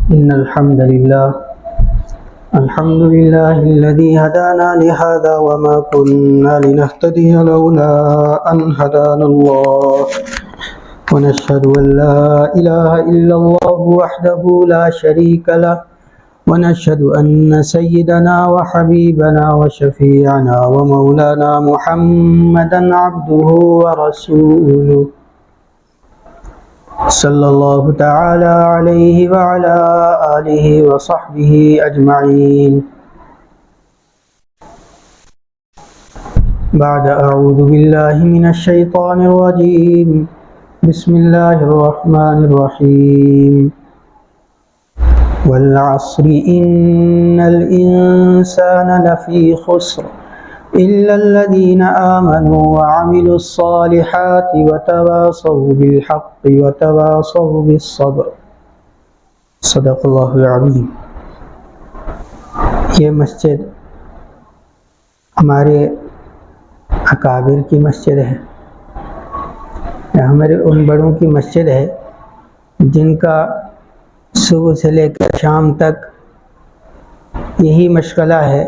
إن الحمد لله الذي هدانا لهذا وما كنا لنهتدي لولا أن هدانا الله ونشهد أن لا إله إلا الله وحده لا شريك له ونشهد أن سيدنا وحبيبنا وشفيعنا ومولانا محمدا عبده ورسوله صلی اللہ تعالی علیہ وعلى آلہ وصحبہ اجمعین. بعد اعوذ باللہ من الشیطان الرجیم. بسم اللہ الرحمن الرحیم. والعصر ان الانسان لفی خسر إلا الذين آمنوا وعملوا الصالحات وتواصوا بالحق وتواصوا بالصبر. صدق اللہ العظیم. یہ مسجد ہمارے اکابر کی مسجد ہے، ہمارے ان بڑوں کی مسجد ہے جن کا صبح سے لے کر شام تک یہی مشغلہ ہے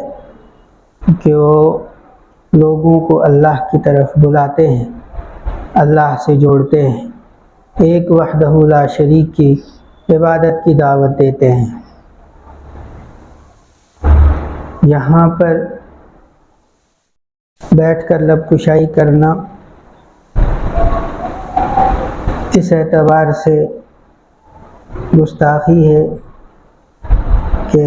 کہ وہ لوگوں کو اللہ کی طرف بلاتے ہیں، اللہ سے جوڑتے ہیں، ایک وحدہ لا شریک کی عبادت کی دعوت دیتے ہیں. یہاں پر بیٹھ کر لب کشائی کرنا اس اعتبار سے گستاخی ہے کہ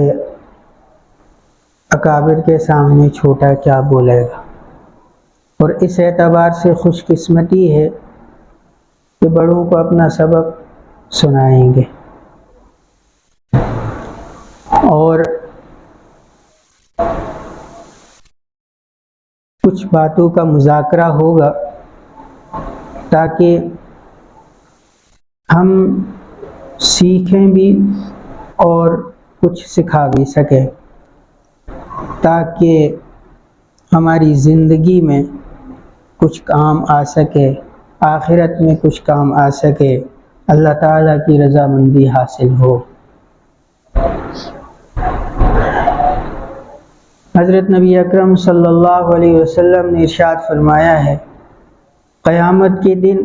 اکابر کے سامنے چھوٹا کیا بولے گا، اور اس اعتبار سے خوش قسمتی ہے کہ بڑوں کو اپنا سبق سنائیں گے اور کچھ باتوں کا مذاکرہ ہوگا تاکہ ہم سیکھیں بھی اور کچھ سکھا بھی سکیں، تاکہ ہماری زندگی میں کچھ کام آ سکے، آخرت میں کچھ کام آ سکے، اللہ تعالیٰ کی رضامندی حاصل ہو. حضرت نبی اکرم صلی اللہ علیہ وسلم نے ارشاد فرمایا ہے، قیامت کے دن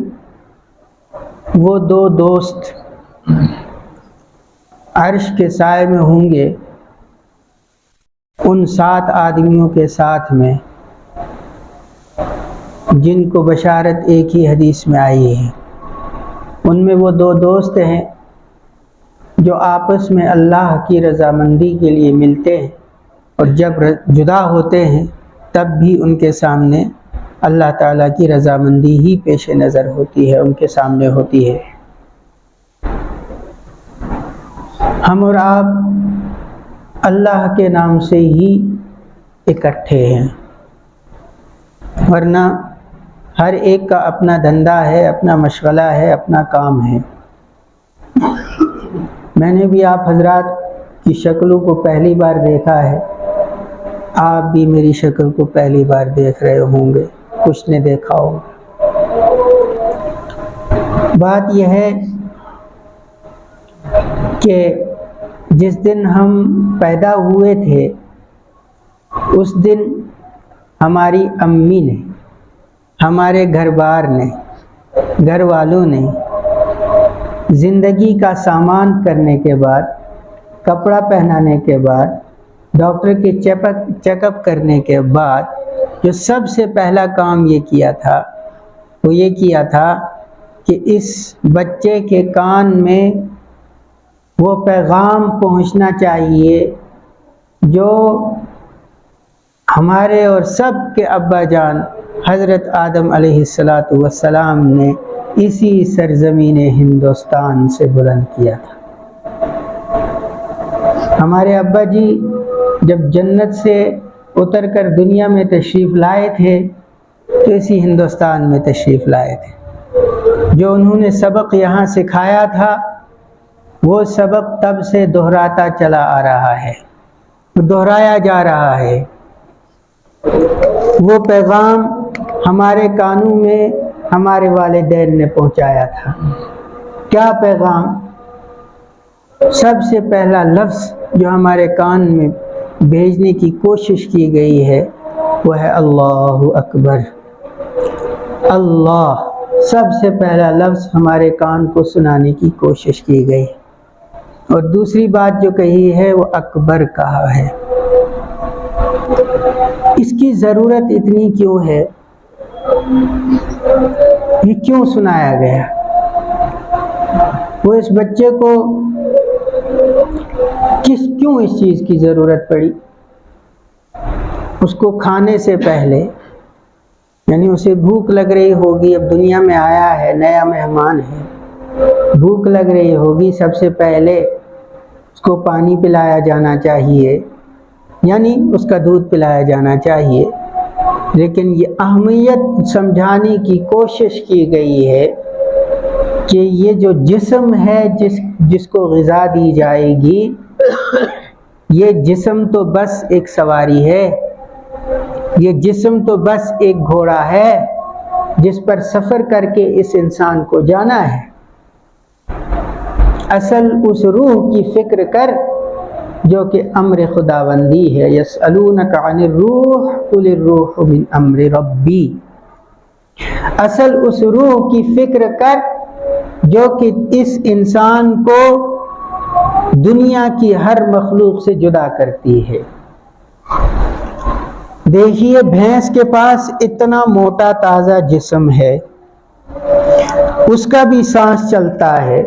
وہ دو دوست عرش کے سائے میں ہوں گے ان 7 آدمیوں کے ساتھ میں جن کو بشارت ایک ہی حدیث میں آئی ہے. ان میں وہ 2 دوست ہیں جو آپس میں اللہ کی رضامندی کے لیے ملتے ہیں، اور جب جدا ہوتے ہیں تب بھی ان کے سامنے اللہ تعالیٰ کی رضامندی ہی پیش نظر ہوتی ہے، ان کے سامنے ہوتی ہے. ہم اور آپ اللہ کے نام سے ہی اکٹھے ہیں، ورنہ ہر ایک کا اپنا دھندا ہے، اپنا مشغلہ ہے، اپنا کام ہے. میں نے بھی آپ حضرات کی شکلوں کو پہلی بار دیکھا ہے، آپ بھی میری شکل کو پہلی بار دیکھ رہے ہوں گے، کچھ نے دیکھا ہوگا. بات یہ ہے کہ جس دن ہم پیدا ہوئے تھے اس دن ہماری امی نے، ہمارے گھر بار نے، گھر والوں نے زندگی کا سامان کرنے کے بعد، کپڑا پہنانے کے بعد، ڈاکٹر کے چیک اپ کرنے کے بعد جو سب سے پہلا کام یہ کیا تھا وہ یہ کیا تھا کہ اس بچے کے کان میں وہ پیغام پہنچنا چاہیے جو ہمارے اور سب کے ابا جان حضرت آدم علیہ السلام نے اسی سرزمین ہندوستان سے بلند کیا تھا. ہمارے ابا جی جب جنت سے اتر کر دنیا میں تشریف لائے تھے تو اسی ہندوستان میں تشریف لائے تھے. جو انہوں نے سبق یہاں سکھایا تھا وہ سبق تب سے دہراتا چلا آ رہا ہے، دہرایا جا رہا ہے. وہ پیغام ہمارے کانوں میں ہمارے والدین نے پہنچایا تھا. کیا پیغام؟ سب سے پہلا لفظ جو ہمارے کان میں بھیجنے کی کوشش کی گئی ہے وہ ہے اللہ اکبر۔ اللہ سب سے پہلا لفظ ہمارے کان کو سنانے کی کوشش کی گئی، اور دوسری بات جو کہی ہے وہ اکبر کہا ہے۔ اس کی ضرورت اتنی کیوں ہے؟ یہ کیوں سنایا گیا؟ وہ اس بچے کو کیوں اس چیز کی ضرورت پڑی؟ اس کو کھانے سے پہلے، یعنی اسے بھوک لگ رہی ہوگی، اب دنیا میں آیا ہے، نیا مہمان ہے، بھوک لگ رہی ہوگی، سب سے پہلے اس کو پانی پلایا جانا چاہیے، یعنی اس کا دودھ پلایا جانا چاہیے، لیکن یہ اہمیت سمجھانے کی کوشش کی گئی ہے کہ یہ جو جسم ہے جس کو غذا دی جائے گی، یہ جسم تو بس ایک سواری ہے، یہ جسم تو بس ایک گھوڑا ہے جس پر سفر کر کے اس انسان کو جانا ہے۔ اصل اس روح کی فکر کر جو کہ امر خداوندی ہے۔ یسألونک عن الروح قل الروح من امر ربی۔ اصل اس روح کی فکر کر جو کہ اس انسان کو دنیا کی ہر مخلوق سے جدا کرتی ہے۔ دیکھیے بھینس کے پاس اتنا موٹا تازہ جسم ہے، اس کا بھی سانس چلتا ہے،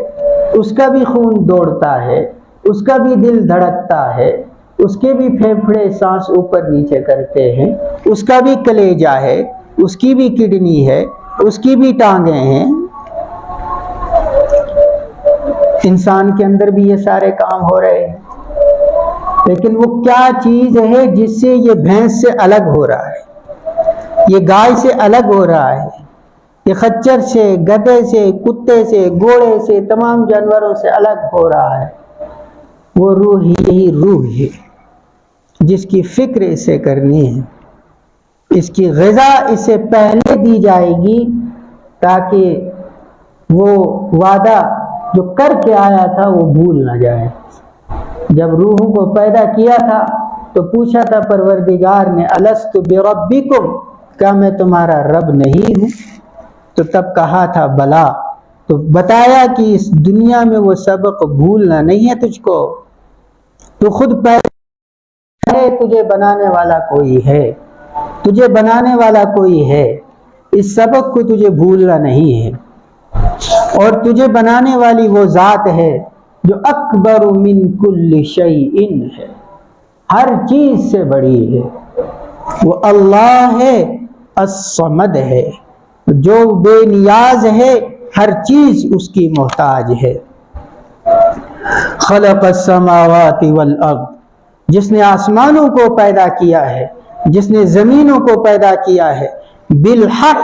اس کا بھی خون دوڑتا ہے، اس کا بھی دل دھڑکتا ہے، اس کے بھی پھیپھڑے سانس اوپر نیچے کرتے ہیں، اس کا بھی کلیجہ ہے، اس کی بھی کڈنی ہے، اس کی بھی ٹانگیں ہیں۔ انسان کے اندر بھی یہ سارے کام ہو رہے ہیں، لیکن وہ کیا چیز ہے جس سے یہ بھینس سے الگ ہو رہا ہے، یہ گائے سے الگ ہو رہا ہے، یہ خچر سے، گدھے سے، کتے سے، گھوڑے سے، تمام جانوروں سے الگ ہو رہا ہے؟ وہ روح یہی روح ہے جس کی فکر اسے کرنی ہے، اس کی غذا اسے پہلے دی جائے گی تاکہ وہ وعدہ جو کر کے آیا تھا وہ بھول نہ جائے۔ جب روحوں کو پیدا کیا تھا تو پوچھا تھا پروردگار نے الست بربکم، کیا میں تمہارا رب نہیں ہوں؟ تو تب کہا تھا بلا، تو بتایا کہ اس دنیا میں وہ سبق بھولنا نہیں ہے تجھ کو، تو خود پیدا ہے، تجھے بنانے والا کوئی ہے، تجھے بنانے والا کوئی ہے، اس سبق کو تجھے بھولنا نہیں ہے، اور تجھے بنانے والی وہ ذات ہے جو اکبر من کل شیء ہے، ہر چیز سے بڑی ہے، وہ اللہ ہے، الصمد ہے، جو بے نیاز ہے، ہر چیز اس کی محتاج ہے۔ خلق السماوات والارض، جس نے آسمانوں کو پیدا کیا ہے، جس نے زمینوں کو پیدا کیا ہے، بالحق،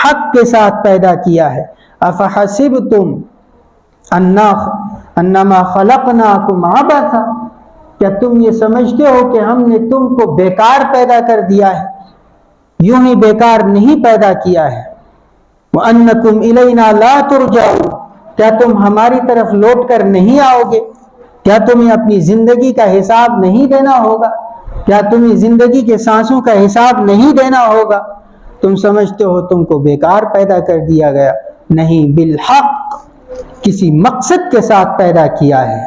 حق کے ساتھ پیدا کیا ہے۔ افحسبتم انما خلقناکم عبثا، کیا تم یہ سمجھتے ہو کہ ہم نے تم کو بیکار پیدا کر دیا ہے؟ یوں ہی بیکار نہیں پیدا کیا ہے۔ وانکم الینا لا ترجعون، کیا تم ہماری طرف لوٹ کر نہیں آؤ گے؟ کیا تمہیں اپنی زندگی کا حساب نہیں دینا ہوگا؟ کیا تمہیں زندگی کے سانسوں کا حساب نہیں دینا ہوگا؟ تم سمجھتے ہو تم کو بیکار پیدا کر دیا گیا؟ نہیں، بالحق، کسی مقصد کے ساتھ پیدا کیا ہے۔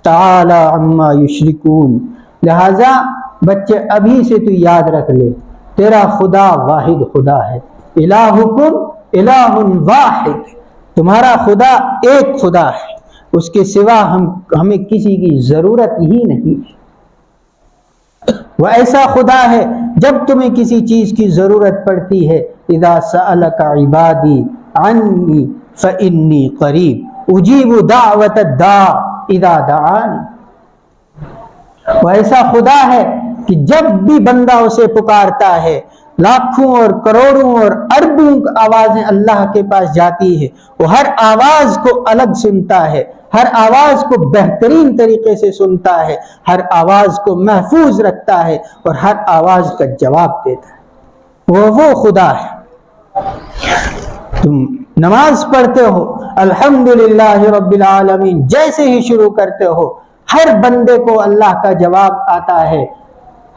تعالی عما یشرکون، لہذا بچے ابھی سے تو یاد رکھ لے، تیرا خدا واحد خدا ہے۔ الہکم الہ واحد، تمہارا خدا ایک خدا ہے، اس کے سوا ہمیں کسی کی ضرورت ہی نہیں ہے۔ وہ ایسا خدا ہے جب تمہیں کسی چیز کی ضرورت پڑتی ہے، اذا سألک عبادی عنی فإنی قریب اجیب دعوت الداع اذا دعانی۔ وہ ایسا خدا ہے کہ جب بھی بندہ اسے پکارتا ہے، لاکھوں اور کروڑوں اور اربوں آوازیں اللہ کے پاس جاتی ہے، وہ ہر آواز کو الگ سنتا ہے، ہر آواز کو بہترین طریقے سے سنتا ہے، ہر آواز کو محفوظ رکھتا ہے اور ہر آواز کا جواب دیتا ہے۔ وہ خدا ہے۔ تم نماز پڑھتے ہو الحمدللہ رب العالمین جیسے ہی شروع کرتے ہو ہر بندے کو اللہ کا جواب آتا ہے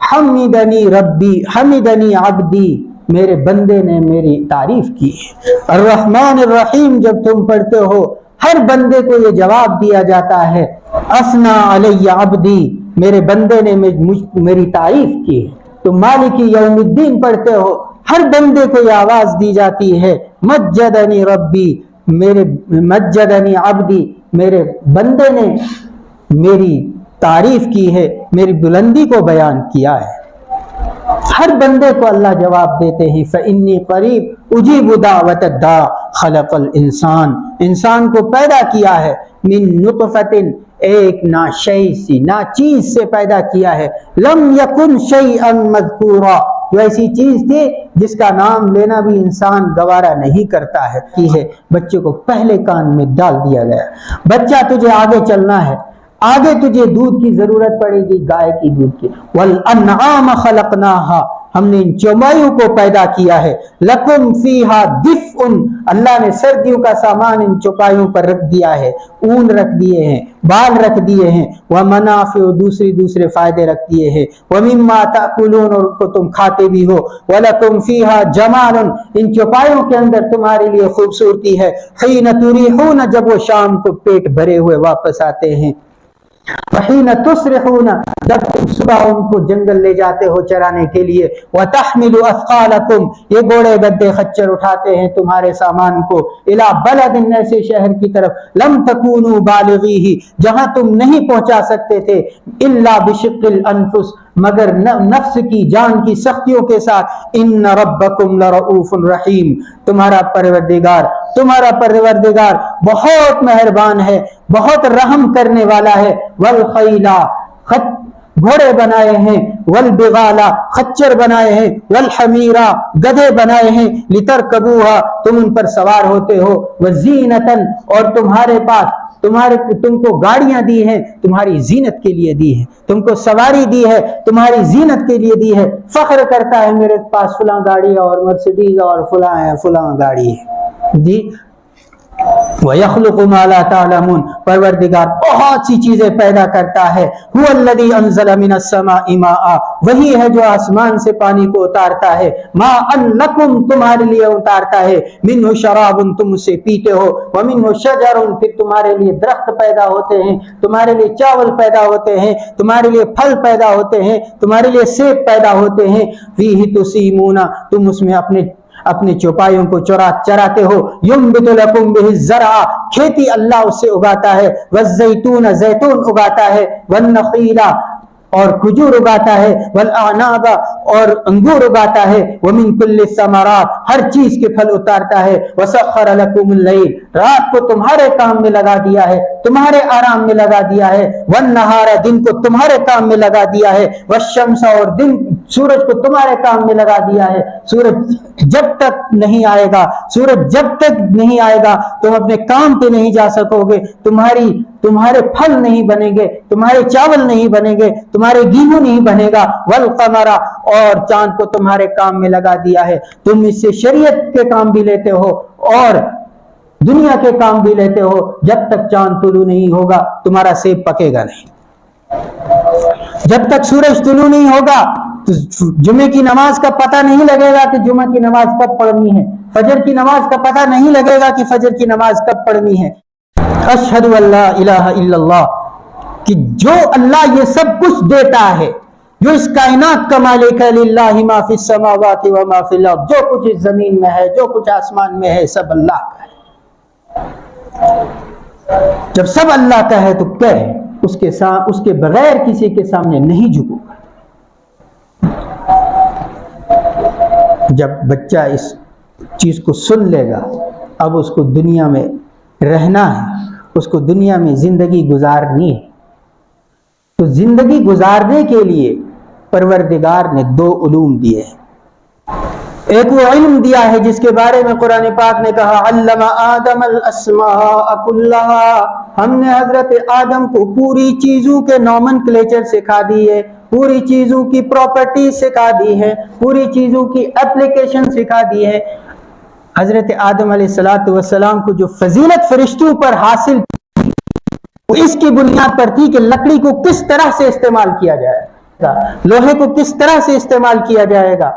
حمدنی ربی حمدنی عبدی، میرے بندے نے میری تعریف کی ہے۔ الرحمن الرحیم جب تم پڑھتے ہو ہر بندے کو یہ جواب دیا جاتا ہے اثنا علی عبدی، میرے بندے نے میری تعریف کی ہے۔ تم مالک یوم الدین پڑھتے ہو ہر بندے کو یہ آواز دی جاتی ہے مجدنی ربی، مجدنی عبدی، میرے بندے نے میری تعریف کی ہے، میری بلندی کو بیان کیا ہے۔ ہر بندے کو اللہ جواب دیتے ہیں فإنی قریب اجیب دعوت الداع خلق الانسان، انسان کو پیدا کیا ہے من نطفۃ، ایک ناشئی سی ناچیز سے پیدا کیا ہے، لم یکن شیئا مذکورا، جو ایسی چیز تھی جس کا نام لینا بھی انسان گوارا نہیں کرتا ہے، کی ہے بچے کو پہلے کان میں ڈال دیا گیا، بچہ تجھے آگے چلنا ہے، آگے تجھے دودھ کی ضرورت پڑے گی، گائے کی دودھ کی، والانعام خلقناها، ہم نے ان چوپایوں کو پیدا کیا ہے، لکم فیہا دفء، اللہ نے سردیوں کا سامان ان چوپایوں پر رکھ دیا ہے، اون رکھ دیے ہیں، بال رکھ دیے ہیں، ومنافع، دوسرے فائدے رکھ دیے ہیں، ومما تاکلون، اور کو تم کھاتے بھی ہو، ولکم فیہا جمال، ان چوپایوں کے اندر تمہارے لیے خوبصورتی ہے، حین تریحون، جب وہ شام کو پیٹ بھرے ہوئے واپس آتے ہیں، وحین تسرحون، جب تم صبح ان کو جنگل لے جاتے ہو چرانے کے لیے، وتحمل اثقالکم، یہ گھوڑے گدے خچر اٹھاتے ہیں تمہارے سامان کو، الی بلد، ایسے شہر کی طرف، لم تکونوا بالغیہ، جہاں تم نہیں پہنچا سکتے تھے، الا بشق الانفس، مگر نفس کی جان کی سختیوں کے ساتھ، ان ربکم لرؤوف رحیم، تمہارا پروردگار بہت مہربان ہے، بہت رحم کرنے والا ہے، والخیلا، گھوڑے بنائے ہیں، والبغالا، خچر بنائے ہیں، والحمیرا، گدھے بنائے ہیں، لترکبوہا، تم ان پر سوار ہوتے ہو، وزینتن، اور تمہارے پاس تم کو گاڑیاں دی ہیں تمہاری زینت کے لیے دی ہے، تم کو سواری دی ہے تمہاری زینت کے لیے دی ہے، فخر کرتا ہے میرے پاس فلاں گاڑی اور مرسیڈیز اور فلاں گاڑی ہے جی۔ وَيَخْلُقُ مَا لَا تَعْلَمُونَ، پروردگار بہت سی چیزیں پیدا کرتا ہے، هُوَ الَّذِي أَنزَلَ مِنَ السَّمَاءِ مَاءً، وہی ہے جو آسمان سے پانی کو اتارتا ہے، مَاءً لَكُمْ، تمہارے لیے اتارتا ہے، مِنْهُ شَرَابٌ، تم اسے پیتے ہو، وَمِنْهُ شَجَرٌ، پھر تمہارے لیے درخت پیدا ہوتے ہیں، تمہارے لیے چاول پیدا ہوتے ہیں، تمہارے لیے پھل پیدا ہوتے ہیں، تمہارے لیے سیب پیدا ہوتے ہیں، فِيهِ تُسِيمُونَ، تم اس میں اپنے چوپایوں کو چراتے ہو، ينبت لكم به الزرع، کھیتی اللہ اس سے اگاتا ہے، والزیتون، زیتون اگاتا ہے، والنخیل، اور کھجور اگاتا ہے، والاعناب، اور انگور اگاتا ہے، ومن کل الثمرات، ہر چیز کے پھل اتارتا ہے، وسخر لكم الليل، رات کو تمہارے کام میں لگا دیا ہے، تمہارے آرام میں لگا دیا ہے، والنہار، دن کو تمہارے کام میں لگا دیا ہے، والشمس، اور سورج کو تمہارے کام میں لگا دیا ہے، سورج جب تک نہیں آئے گا تم اپنے کام پہ نہیں جا سکو گے، تمہارے پھل نہیں بنیں گے، تمہارے چاول نہیں بنیں گے، تمہارے گیہوں نہیں بنے گا، والقمر، اور چاند کو تمہارے کام میں لگا دیا ہے، تم اس سے شریعت کے کام بھی لیتے ہو اور دنیا کے کام بھی لیتے ہو، جب تک چاند طلوع نہیں ہوگا تمہارا سیب پکے گا نہیں، جب تک سورج طلوع نہیں ہوگا تو جمعے کی نماز کا پتہ نہیں لگے گا کہ جمعہ کی نماز کب پڑھنی ہے، فجر کی نماز کا پتہ نہیں لگے گا کہ فجر کی نماز کب پڑھنی ہے۔ اشہد ان لا الہ الا اللہ، کہ جو اللہ یہ سب کچھ دیتا ہے، جو اس کائنات کا مالک ہے، للہ ما فی السماوات و ما فی الارض، جو کچھ اس زمین میں ہے، جو کچھ آسمان میں ہے، سب اللہ کا ہے۔ جب سب اللہ کا ہے تو کہے اس کے بغیر کسی کے سامنے نہیں جھکو گا۔ جب بچہ اس چیز کو سن لے گا، اب اس کو دنیا میں رہنا ہے، اس کو دنیا میں زندگی گزارنی ہے، تو زندگی گزارنے کے لیے پروردگار نے دو علوم دیے ہیں۔ ایک وہ علم دیا ہے جس کے بارے میں قرآن پاک نے کہا علم آدم الاسماء کلھا، ہم نے حضرت آدم کو پوری چیزوں کے نومنکلیچر سکھا دی ہے، پوری چیزوں کی پراپرٹی سکھا دی ہے، پوری چیزوں کی اپلیکیشن سکھا دی ہے۔ حضرت آدم علیہ السلام کو جو فضیلت فرشتوں پر حاصل وہ اس کی بنیاد پر تھی کہ لکڑی کو کس طرح سے استعمال کیا جائے گا، لوہے کو کس طرح سے استعمال کیا جائے گا،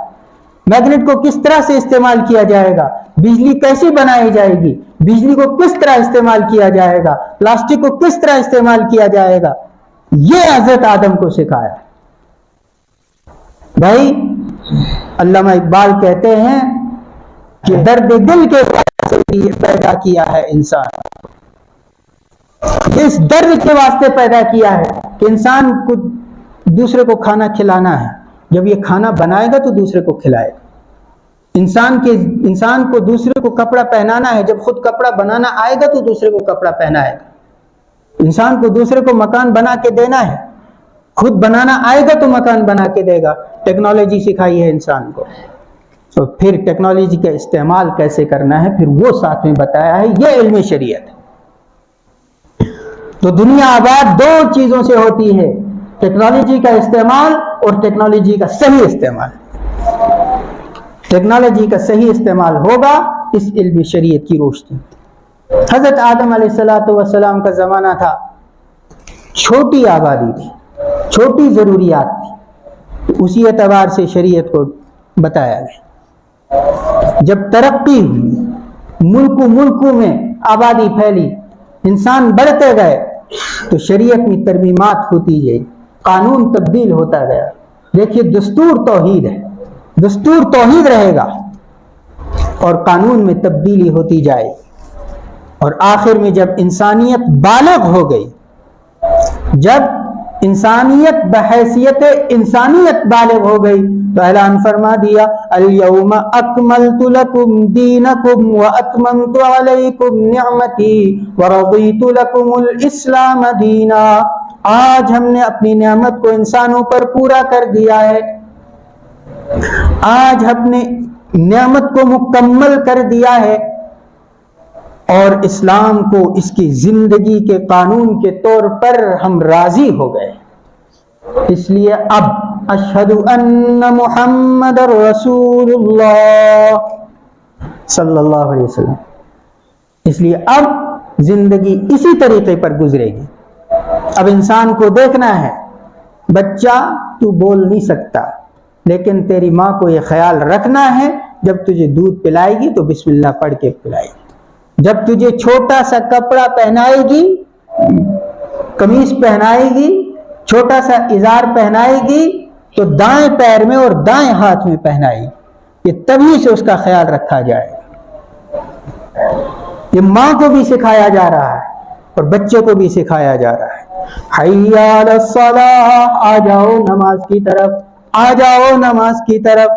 میگنیٹ کو کس طرح سے استعمال کیا جائے گا، بجلی کیسی بنائی جائے گی، بجلی کو کس طرح استعمال کیا جائے گا، پلاسٹک کو کس طرح استعمال کیا جائے گا، یہ حضرت آدم کو سکھایا۔ بھائی علامہ اقبال کہتے ہیں کہ درد دل کے پیدا کیا ہے انسان، اس درد کے واسطے پیدا کیا ہے کہ انسان کو دوسرے کو کھانا کھلانا ہے، جب یہ کھانا بنائے گا تو دوسرے کو کھلائے گا۔ انسان کو دوسرے کو کپڑا پہنانا ہے، جب خود کپڑا بنانا آئے گا تو دوسرے کو کپڑا پہنائے گا۔ انسان کو دوسرے کو مکان بنا کے دینا ہے، خود بنانا آئے گا تو مکان بنا کے دے گا۔ ٹیکنالوجی سکھائی ہے انسان کو، تو پھر ٹیکنالوجی کا استعمال کیسے کرنا ہے پھر وہ ساتھ میں بتایا ہے، یہ علم شریعت ہے۔ تو دنیا آباد دو چیزوں سے ہوتی ہے، ٹیکنالوجی کا استعمال اور ٹیکنالوجی کا صحیح استعمال۔ ٹیکنالوجی کا صحیح استعمال ہوگا اس علم شریعت کی روشنی۔ حضرت آدم علیہ السلام کا زمانہ تھا، چھوٹی آبادی تھی، چھوٹی ضروریات تھی، اسی اعتبار سے شریعت کو بتایا گیا۔ جب ترقی ہوئی، ملکوں میں آبادی پھیلی، انسان بڑھتے گئے تو شریعت میں ترمیمات ہوتی گئی، قانون تبدیل ہوتا گیا۔ دیکھیے دستور توحید ہے، دستور توحید رہے گا اور قانون میں تبدیلی ہوتی جائے، اور آخر میں جب انسانیت بالغ ہو گئی، جب انسانیت بحیثیت انسانیت بالغ ہو گئی تو اعلان فرما دیا الیوم اکملت لکم دینکم واتممت علیکم نعمتی ورضیت لکم الاسلام دینا۔ آج ہم نے اپنی نعمت کو انسانوں پر پورا کر دیا ہے، آج ہم نے نعمت کو مکمل کر دیا ہے اور اسلام کو اس کی زندگی کے قانون کے طور پر ہم راضی ہو گئے۔ اس لیے اب اشہد ان محمد رسول اللہ صلی اللہ علیہ وسلم، اس لیے اب زندگی اسی طریقے پر گزرے گی۔ اب انسان کو دیکھنا ہے، بچہ تو بول نہیں سکتا لیکن تیری ماں کو یہ خیال رکھنا ہے جب تجھے دودھ پلائے گی تو بسم اللہ پڑھ کے پلائے گی، جب تجھے چھوٹا سا کپڑا پہنائے گی، قمیص پہنائے گی، چھوٹا سا ازار پہنائے گی تو دائیں پیر میں اور دائیں ہاتھ میں پہنائے گی، یہ تبھی سے اس کا خیال رکھا جائے گا۔ یہ ماں کو بھی سکھایا جا رہا ہے اور بچے کو بھی سکھایا جا رہا ہے۔ حی علی الصلاۃ، آ جاؤ نماز کی طرف، آ جاؤ نماز کی طرف۔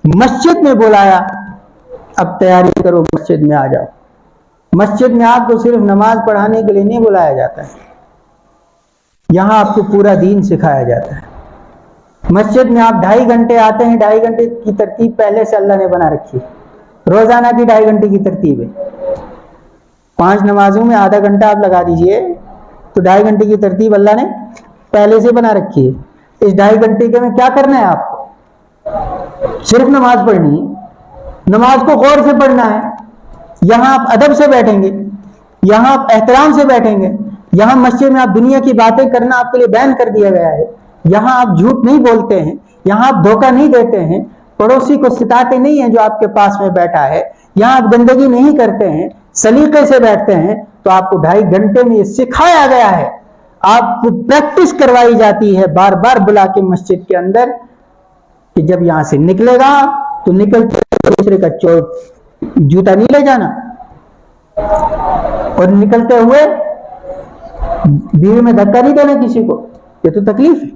مسجد میں بلایا، اب تیاری کرو مسجد میں آ جاؤ۔ مسجد میں آپ کو صرف نماز پڑھانے کے لیے نہیں بلایا جاتا ہے، یہاں آپ کو پورا دین سکھایا جاتا ہے۔ مسجد میں آپ 2.5 گھنٹے آتے ہیں، 2.5 گھنٹے کی ترتیب پہلے سے اللہ نے بنا رکھی ہے، روزانہ کی 2.5 گھنٹے کی ترتیب ہے۔ 5 نمازوں میں آدھا گھنٹہ آپ لگا دیجئے تو 2.5 گھنٹے کی ترتیب اللہ نے پہلے سے بنا رکھی ہے۔ اس 2.5 گھنٹے کے میں کیا کرنا ہے آپ کو؟ صرف نماز پڑھنی ہے، نماز کو غور سے پڑھنا ہے۔ یہاں آپ ادب سے بیٹھیں گے، یہاں آپ احترام سے بیٹھیں گے، یہاں مسجد میں آپ دنیا کی باتیں کرنا آپ کے لیے بین کر دیا گیا ہے، یہاں آپ جھوٹ نہیں بولتے ہیں، یہاں آپ دھوکہ نہیں دیتے ہیں، پڑوسی کو ستاتے نہیں ہیں جو آپ کے پاس میں بیٹھا ہے، یہاں آپ گندگی نہیں کرتے ہیں، سلیقے سے بیٹھتے ہیں۔ تو آپ کو 2.5 گھنٹے میں یہ سکھایا گیا ہے، آپ کو پریکٹس کروائی جاتی ہے بار بار بلا کے مسجد کے اندر کہ جب یہاں سے نکلے گا تو نکلتے دوسرے کا جوتا نہیں لے جانا، اور نکلتے ہوئے بیوی میں دھکا نہیں دینا کسی کو، یہ تو تکلیف ہے۔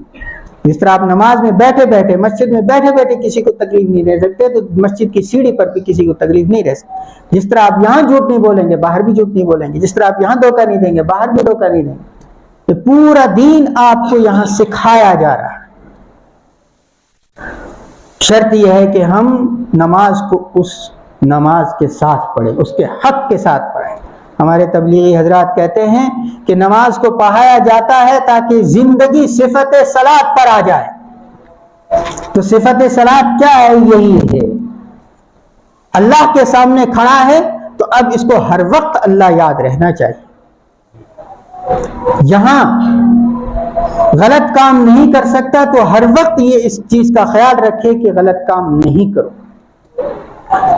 جس طرح آپ نماز میں بیٹھے بیٹھے، مسجد میں بیٹھے بیٹھے کسی کو تکلیف نہیں دے سکتے تو مسجد کی سیڑھی پر بھی کسی کو تکلیف نہیں رہ سکتی۔ جس طرح آپ یہاں جھوٹ نہیں بولیں گے باہر بھی جھوٹ نہیں بولیں گے، جس طرح آپ یہاں دھوکہ نہیں دیں گے باہر بھی دھوکہ نہیں دیں گے۔ یہ پورا دین آپ کو یہاں سکھایا جا رہا ہے۔ شرط یہ ہے کہ ہم نماز کو اس نماز کے ساتھ پڑھیں، اس کے حق کے ساتھ پڑھیں۔ ہمارے تبلیغی حضرات کہتے ہیں کہ نماز کو پڑھایا جاتا ہے تاکہ زندگی صفت صلاۃ پر آ جائے۔ تو صفت صلاۃ کیا ہے؟ یہی ہے اللہ کے سامنے کھڑا ہے تو اب اس کو ہر وقت اللہ یاد رہنا چاہیے. یہاں غلط کام نہیں کر سکتا تو ہر وقت یہ اس چیز کا خیال رکھے کہ غلط کام نہیں کرو.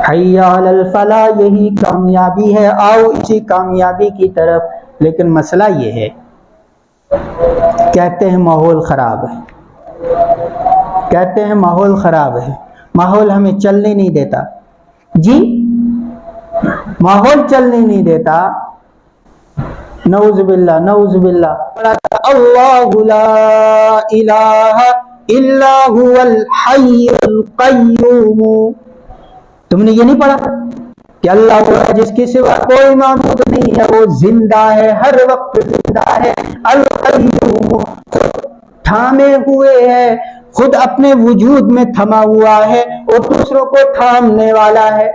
حی علی الفلاح، یہی کامیابی ہے، آؤ اسی کامیابی کی طرف. لیکن مسئلہ یہ ہے، کہتے ہیں ماحول خراب ہے، کہتے ہیں ماحول خراب ہے، ماحول ہمیں چلنے نہیں دیتا. جی ماحول چلنے نہیں دیتا، نعوذ باللہ نعوذ باللہ. اللہ لا الہ الا هو الحی القیوم. تم نے یہ نہیں پڑھا کہ اللہ جس کے سوا کوئی معبود نہیں ہے، وہ زندہ ہے، ہر وقت زندہ ہے. القیوم، تھامے ہوئے ہے، خود اپنے وجود میں تھما ہوا ہے اور دوسروں کو تھامنے والا ہے.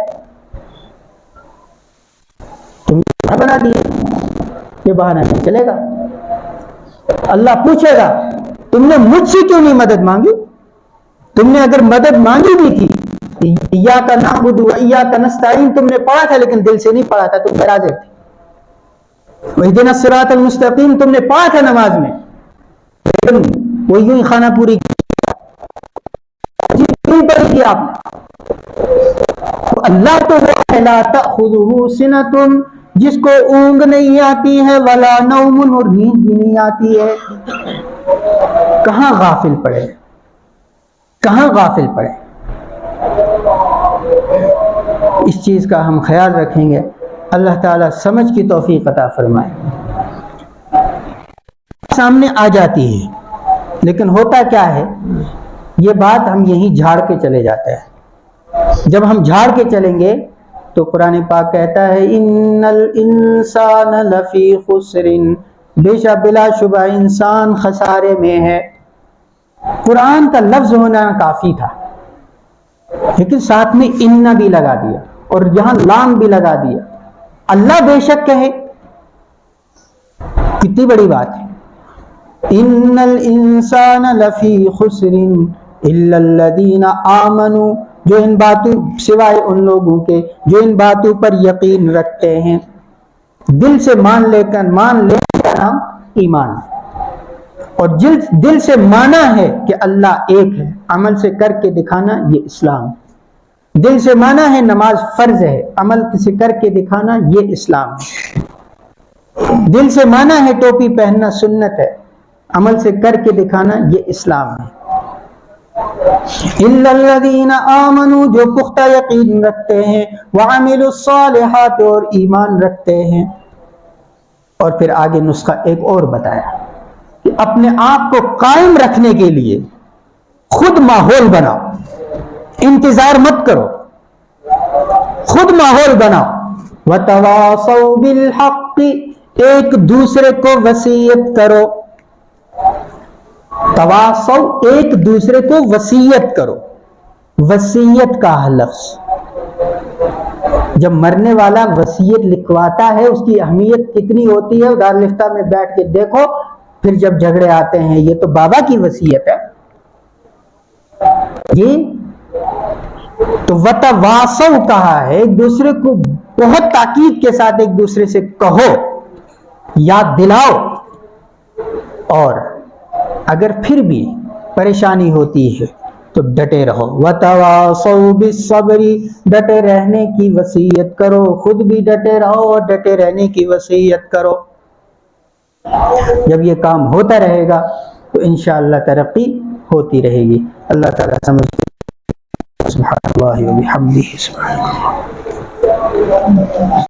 تم بنا دیے، یہ بہانہ نہیں چلے گا. اللہ پوچھے گا تم نے مجھ سے کیوں نہیں مدد مانگی؟ تم نے اگر مدد مانگی بھی تھی، ایاک نعبد و ایاک نستعین تم نے پڑھا تھا لیکن دل سے نہیں پڑھا تھا، تم حاضر تھے. اہدنا الصراط المستقیم تم نے پڑھا تھا نماز میں، لیکن وہ یوں ہی خانہ پوری پڑھی تھی آپ نے. اللہ تو وہ ہے لا تأخذہ سنۃ، جس کو اونگ نہیں آتی ہے، ولا نوم، اور نیند بھی نہیں آتی ہے. کہاں غافل پڑے، کہاں غافل پڑے. اس چیز کا ہم خیال رکھیں گے. اللہ تعالیٰ سمجھ کی توفیق عطا فرمائے. سامنے آ جاتی ہے لیکن ہوتا کیا ہے، یہ بات ہم یہیں جھاڑ کے چلے جاتے ہیں. جب ہم جھاڑ کے چلیں گے تو قرآن پاک کہتا ہے ان الانسان لفی خسر، بے شک بلا شبہ انسان خسارے میں ہے. قرآن کا لفظ ہونا کافی تھا لیکن ساتھ میں ان بھی لگا دیا اور یہاں لام بھی لگا دیا. اللہ بے شک کہے، کتنی بڑی بات ہے. ان الانسان لفی خسر الا الذین آمنوا، جو ان باتوں سوائے ان لوگوں کے جو ان باتوں پر یقین رکھتے ہیں. دل سے مان لے کر نام ایمان، اور دل سے مانا ہے کہ اللہ ایک ہے، عمل سے کر کے دکھانا یہ اسلام. دل سے مانا ہے نماز فرض ہے، عمل سے کر کے دکھانا یہ اسلام ہے. دل سے مانا ہے ٹوپی پہننا سنت ہے، عمل سے کر کے دکھانا یہ اسلام ہے. الا الذین آمنوا، جو پختہ یقین رکھتے ہیں، وعملوا الصالحات، اور ایمان رکھتے ہیں. اور پھر آگے نسخہ ایک اور بتایا کہ اپنے آپ کو قائم رکھنے کے لیے خود ماحول بناؤ، انتظار مت کرو، خود ماحول بناؤ. وتواصوا بالحق، ایک دوسرے کو وصیت کرو. تواصو، ایک دوسرے کو وصیت کرو. وصیت کا لفظ، جب مرنے والا وصیت لکھواتا ہے اس کی اہمیت کتنی ہوتی ہے. دارالفتہ میں بیٹھ کے دیکھو، پھر جب جھگڑے آتے ہیں یہ تو بابا کی وصیت ہے یہ تو. وتواصو کہا ہے، ایک دوسرے کو بہت تاکید کے ساتھ ایک دوسرے سے کہو، یاد دلاؤ. اور اگر پھر بھی پریشانی ہوتی ہے تو ڈٹے رہو. وتواصوا بالصبر، ڈٹے رہنے کی وصیت کرو. خود بھی ڈٹے رہو اور ڈٹے رہنے کی وصیت کرو. جب یہ کام ہوتا رہے گا تو انشاءاللہ ترقی ہوتی رہے گی. اللہ تعالیٰ سمجھ. سبحان اللہ و بحمدہ.